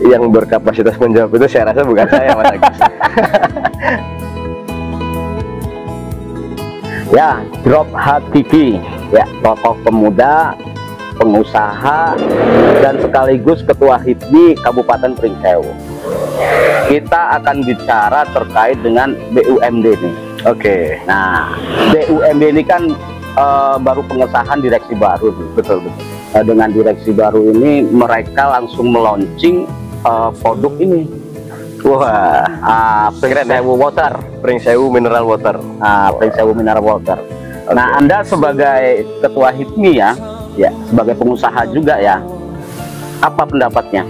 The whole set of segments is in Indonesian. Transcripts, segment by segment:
yang berkapasitas menjawab itu saya rasa bukan saya, Mas Agus. Ya, Drop Heart Kiki, ya, tokoh pemuda, pengusaha, dan sekaligus ketua HIPMI Kabupaten Pringsewu. Kita akan bicara terkait dengan BUMD nih. Oke. Nah, BUMD ini kan baru pengesahan direksi baru nih. Betul. Dengan direksi baru ini mereka langsung meluncing produk ini. Wah, Pringsewu Water. Pringsewu Mineral Water. Pringsewu Mineral Water. Nah, Anda sebagai ketua HIPMI ya, sebagai pengusaha juga ya, apa pendapatnya?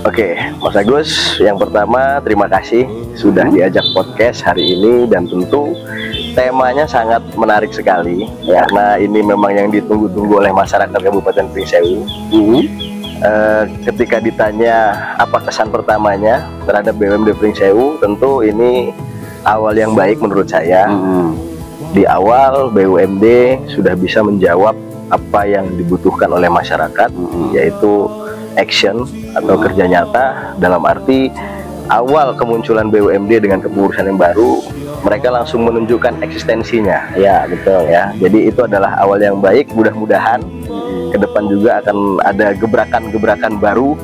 Oke, Mas Agus, yang pertama terima kasih sudah diajak podcast hari ini, dan tentu temanya sangat menarik sekali ya, karena ini memang yang ditunggu-tunggu oleh masyarakat Kabupaten Pringsewu. Ketika ditanya apa kesan pertamanya terhadap BUMD Pringsewu, tentu ini awal yang baik menurut saya. Di awal BUMD sudah bisa menjawab apa yang dibutuhkan oleh masyarakat, yaitu action atau kerja nyata. Dalam arti awal kemunculan BUMD dengan kepengurusan yang baru, mereka langsung menunjukkan eksistensinya. Ya, betul ya. Jadi itu adalah awal yang baik. Mudah-mudahan ke depan juga akan ada gebrakan-gebrakan baru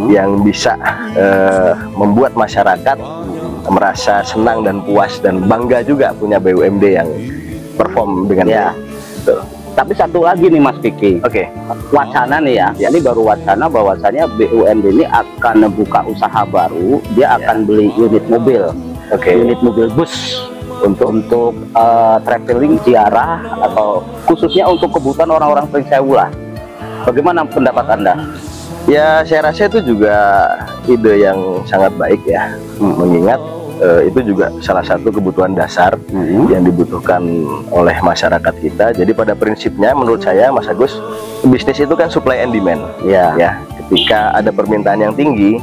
yang bisa membuat masyarakat merasa senang dan puas dan bangga juga punya BUMD yang perform dengan baik. Betul. Tapi satu lagi nih Mas Kiki. Oke. Wacana nih ya. Ini baru wacana bahwasanya BUMD ini akan membuka usaha baru. Dia akan beli unit mobil. Unit mobil bus untuk traveling ziarah atau khususnya untuk kebutuhan orang-orang Pringsewu lah. Bagaimana pendapat Anda? Ya, saya rasa itu juga ide yang sangat baik ya. Mengingat itu juga salah satu kebutuhan dasar yang dibutuhkan oleh masyarakat kita. Jadi pada prinsipnya menurut saya, Mas Agus, bisnis itu kan supply and demand. Ya, ketika ada permintaan yang tinggi,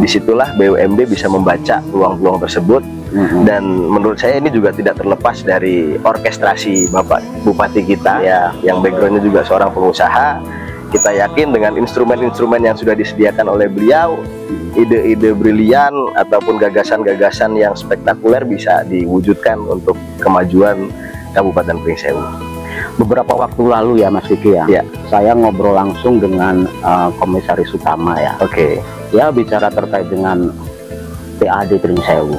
disitulah BUMD bisa membaca peluang-peluang tersebut. Dan menurut saya ini juga tidak terlepas dari orkestrasi Bapak Bupati kita yang backgroundnya juga seorang pengusaha. Kita yakin dengan instrumen-instrumen yang sudah disediakan oleh beliau, ide-ide brilian ataupun gagasan-gagasan yang spektakuler bisa diwujudkan untuk kemajuan Kabupaten Pringsewu. Beberapa waktu lalu ya Mas Kiki ya, saya ngobrol langsung dengan Komisaris Utama ya. Ya, bicara terkait dengan PAD Pringsewu.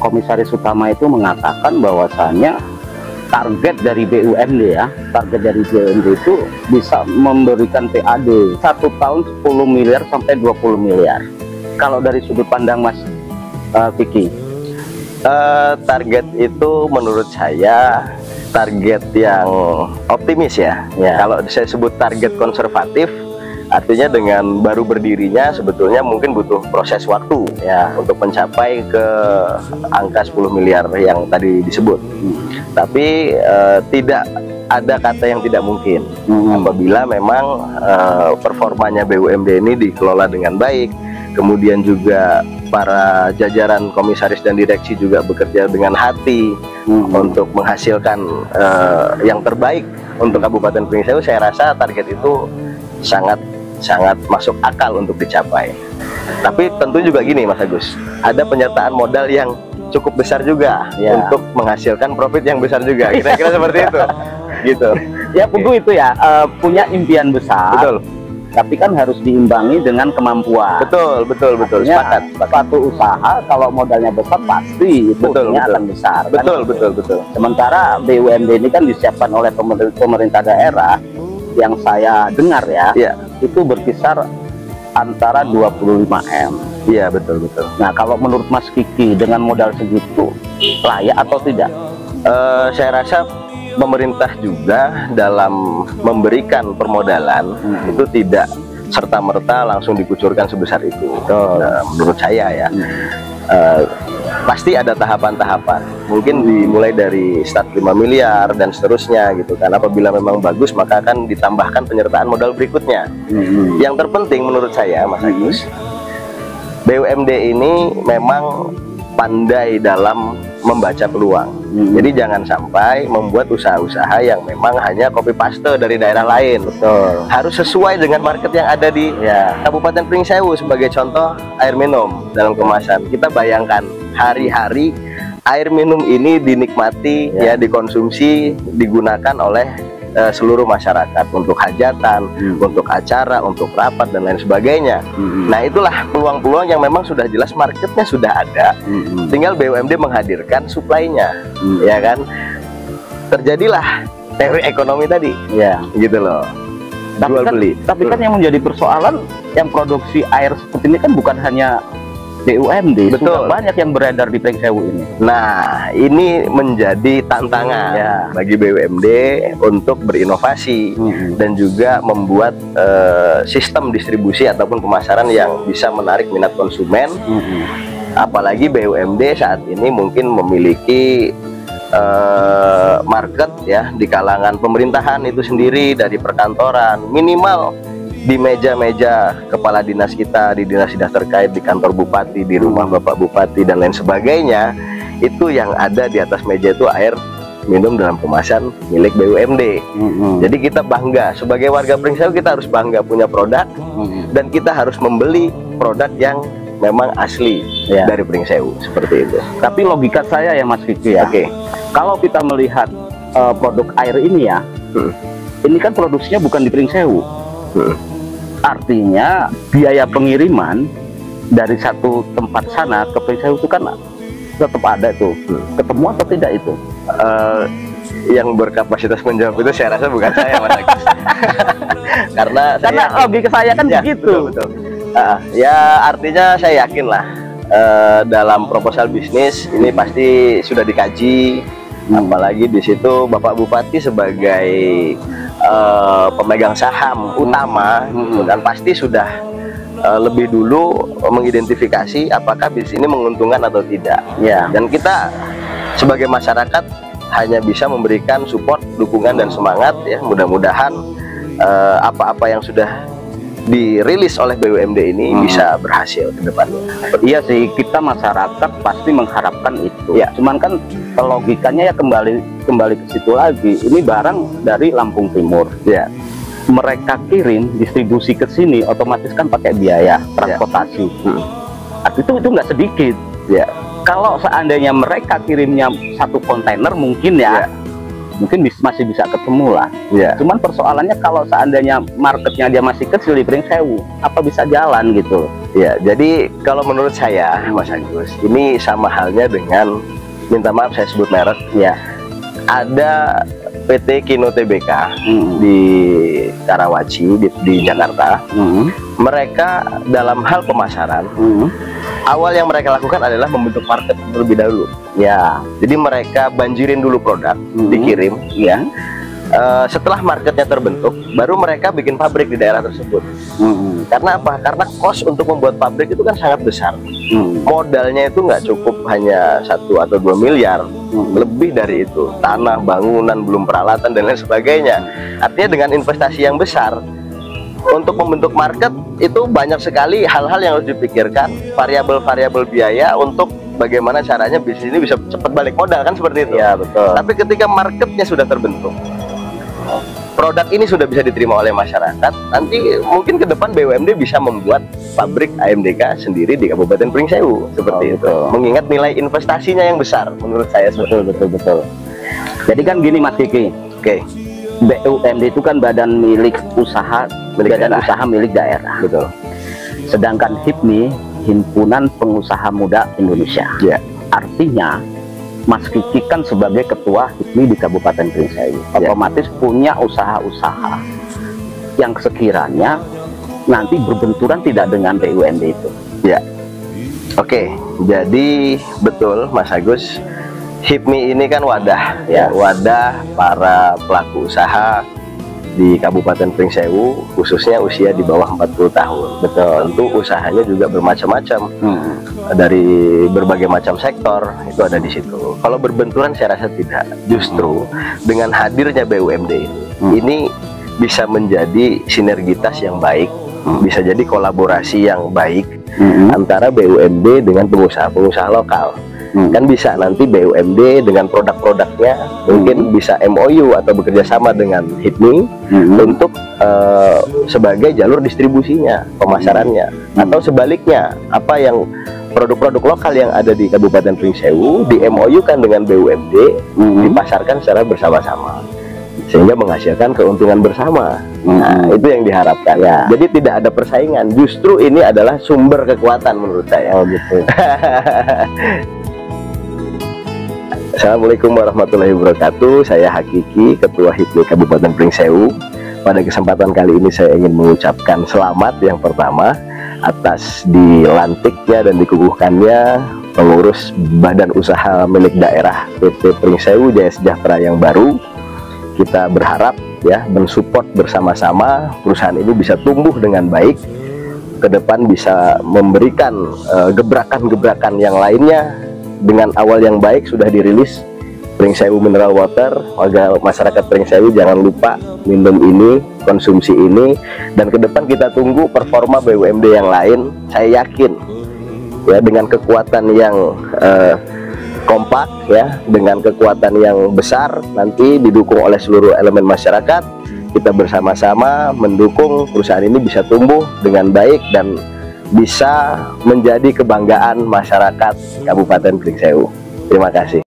Komisaris Utama itu mengatakan bahwasannya target dari BUMD itu bisa memberikan PAD 1 tahun 10 miliar sampai 20 miliar. Kalau dari sudut pandang Mas Kiki, target itu menurut saya target yang optimis ya. Kalau saya sebut target konservatif, artinya dengan baru berdirinya sebetulnya mungkin butuh proses waktu untuk mencapai ke angka 10 miliar yang tadi disebut. Tapi tidak ada kata yang tidak mungkin apabila memang performanya BUMD ini dikelola dengan baik, kemudian juga para jajaran komisaris dan direksi juga bekerja dengan hati untuk menghasilkan yang terbaik untuk Kabupaten Pringsewu. Saya rasa target itu sangat masuk akal untuk dicapai. Tapi tentu juga gini Mas Agus, ada penyertaan modal yang cukup besar juga untuk menghasilkan profit yang besar juga. Kira-kira seperti itu. Gitu. Ya, tentu itu ya, punya impian besar. Betul. Tapi kan harus diimbangi dengan kemampuan. Betul. Sepakat. Suatu usaha kalau modalnya besar pasti untungnya akan besar. Betul. Sementara BUMD ini kan disiapkan oleh pemerintah daerah, yang saya dengar itu berkisar antara 25 M. Iya, betul. Nah, kalau menurut Mas Kiki dengan modal segitu layak atau tidak? Saya rasa pemerintah juga dalam memberikan permodalan itu tidak serta-merta langsung dikucurkan sebesar itu. Menurut saya ya, pasti ada tahapan-tahapan. Mungkin dimulai dari start 5 miliar dan seterusnya gitu kan. Apabila memang bagus, maka akan ditambahkan penyertaan modal berikutnya. Yang terpenting menurut saya, Mas Agus, BUMD ini memang pandai dalam membaca peluang. Jadi jangan sampai membuat usaha-usaha yang memang hanya copy paste dari daerah lain. Betul. Harus sesuai dengan market yang ada di Kabupaten Pringsewu. Sebagai contoh, air minum dalam kemasan. Kita bayangkan hari-hari air minum ini dinikmati, dikonsumsi, digunakan oleh seluruh masyarakat untuk hajatan, untuk acara, untuk rapat dan lain sebagainya. Nah, itulah peluang-peluang yang memang sudah jelas marketnya sudah ada, tinggal BUMD menghadirkan suplainya, ya kan? Terjadilah teori ekonomi tadi, gitu loh. Jual beli. Tapi kan yang menjadi persoalan, yang produksi air seperti ini kan bukan hanya BUMD, betul, banyak yang beredar di Pringsewu ini. Nah, ini menjadi tantangan bagi BUMD untuk berinovasi dan juga membuat sistem distribusi ataupun pemasaran yang bisa menarik minat konsumen. Apalagi BUMD saat ini mungkin memiliki market ya di kalangan pemerintahan itu sendiri, dari perkantoran, minimal di meja-meja kepala dinas kita, di dinas-dinas terkait, di kantor bupati, di rumah bapak bupati dan lain sebagainya, itu yang ada di atas meja itu air minum dalam kemasan milik BUMD. Jadi kita bangga sebagai warga Pringsewu, kita harus bangga punya produk dan kita harus membeli produk yang memang asli dari Pringsewu, seperti itu. Tapi logika saya ya Mas Vicky ya, kalau kita melihat produk air ini ya, ini kan produksinya bukan di Pringsewu. Artinya biaya pengiriman dari satu tempat sana ke Pringsewu itu kan tetap ada tuh. Ketemu atau tidak itu? Yang berkapasitas menjawab itu saya rasa bukan saya, Mas Agus. Karena logika saya kan begitu. Betul. Ya artinya saya yakin lah dalam proposal bisnis ini pasti sudah dikaji. Apalagi di situ Bapak Bupati sebagai pemegang saham utama dan pasti sudah lebih dulu mengidentifikasi apakah bisnis ini menguntungkan atau tidak. Dan kita sebagai masyarakat hanya bisa memberikan support, dukungan dan semangat ya. Mudah-mudahan apa-apa yang sudah dirilis oleh BUMD ini bisa berhasil ke depannya. Iya sih, kita masyarakat pasti mengharapkan itu. Cuman kan logikanya ya kembali ke situ lagi. Ini barang dari Lampung Timur. Mereka kirim distribusi ke sini otomatis kan pakai biaya transportasi. Itu nggak sedikit. Kalau seandainya mereka kirimnya satu kontainer mungkin mungkin masih bisa ketemu lah. Cuman persoalannya kalau seandainya marketnya dia masih kecil di Pringsewu, apa bisa jalan gitu? Jadi kalau menurut saya, Mas Agus, ini sama halnya dengan, minta maaf saya sebut merek, ada PT Kino Tbk di Karawaci di Jakarta. Mereka dalam hal pemasaran, awal yang mereka lakukan adalah membentuk market terlebih dahulu. Jadi mereka banjirin dulu produk, dikirim. Setelah marketnya terbentuk, baru mereka bikin pabrik di daerah tersebut. Karena apa? Karena cost untuk membuat pabrik itu kan sangat besar. Modalnya itu nggak cukup hanya 1 atau 2 miliar, lebih dari itu. Tanah, bangunan, belum peralatan dan lain sebagainya. Artinya dengan investasi yang besar, untuk membentuk market itu banyak sekali hal-hal yang harus dipikirkan, variabel-variabel biaya untuk bagaimana caranya bisnis ini bisa cepat balik modal, kan seperti itu. Betul. Tapi ketika marketnya sudah terbentuk, produk ini sudah bisa diterima oleh masyarakat, nanti mungkin ke depan BUMD bisa membuat pabrik AMDK sendiri di Kabupaten Pringsewu, seperti itu. Mengingat nilai investasinya yang besar, menurut saya. Betul. Jadi kan gini Mas Kiki, BUMD itu kan badan milik usaha milik daerah. Betul. Sedangkan HIPMI, Himpunan Pengusaha Muda Indonesia. Artinya Mas Kiki kan sebagai ketua HIPMI di Kabupaten Pringsewu, otomatis punya usaha-usaha yang sekiranya nanti berbenturan tidak dengan BUMD itu. Jadi betul Mas Agus, HIPMI ini kan wadah wadah para pelaku usaha di Kabupaten Pringsewu, khususnya usia di bawah 40 tahun. Tentu usahanya juga bermacam-macam, dari berbagai macam sektor itu ada di situ. Kalau berbenturan saya rasa tidak. Justru dengan hadirnya BUMD ini bisa menjadi sinergitas yang baik, bisa jadi kolaborasi yang baik antara BUMD dengan pengusaha-pengusaha lokal. kan bisa nanti BUMD dengan produk-produknya mungkin bisa MOU atau bekerja sama dengan HIPMI untuk sebagai jalur distribusinya, pemasarannya, atau sebaliknya apa yang produk-produk lokal yang ada di Kabupaten Pringsewu di MOU kan dengan BUMD dipasarkan secara bersama-sama sehingga menghasilkan keuntungan bersama. Nah, itu yang diharapkan ya. Jadi tidak ada persaingan, justru ini adalah sumber kekuatan menurut saya. Oh gitu. Assalamualaikum warahmatullahi wabarakatuh. Saya Hakiki, Ketua HIPMI Kabupaten Pringsewu. Pada kesempatan kali ini saya ingin mengucapkan selamat yang pertama atas dilantiknya dan dikukuhkannya pengurus Badan Usaha Milik Daerah PT Pringsewu Jaya Sejahtera yang baru. Kita berharap ya mensupport bersama-sama perusahaan ini bisa tumbuh dengan baik, ke depan bisa memberikan gebrakan-gebrakan yang lainnya. Dengan awal yang baik sudah dirilis Pringsewu Mineral Water, warga masyarakat Pringsewu jangan lupa minum ini, konsumsi ini, dan ke depan kita tunggu performa BUMD yang lain. Saya yakin ya dengan kekuatan yang kompak ya, dengan kekuatan yang besar nanti didukung oleh seluruh elemen masyarakat, kita bersama-sama mendukung perusahaan ini bisa tumbuh dengan baik dan bisa menjadi kebanggaan masyarakat Kabupaten Pringsewu. Terima kasih.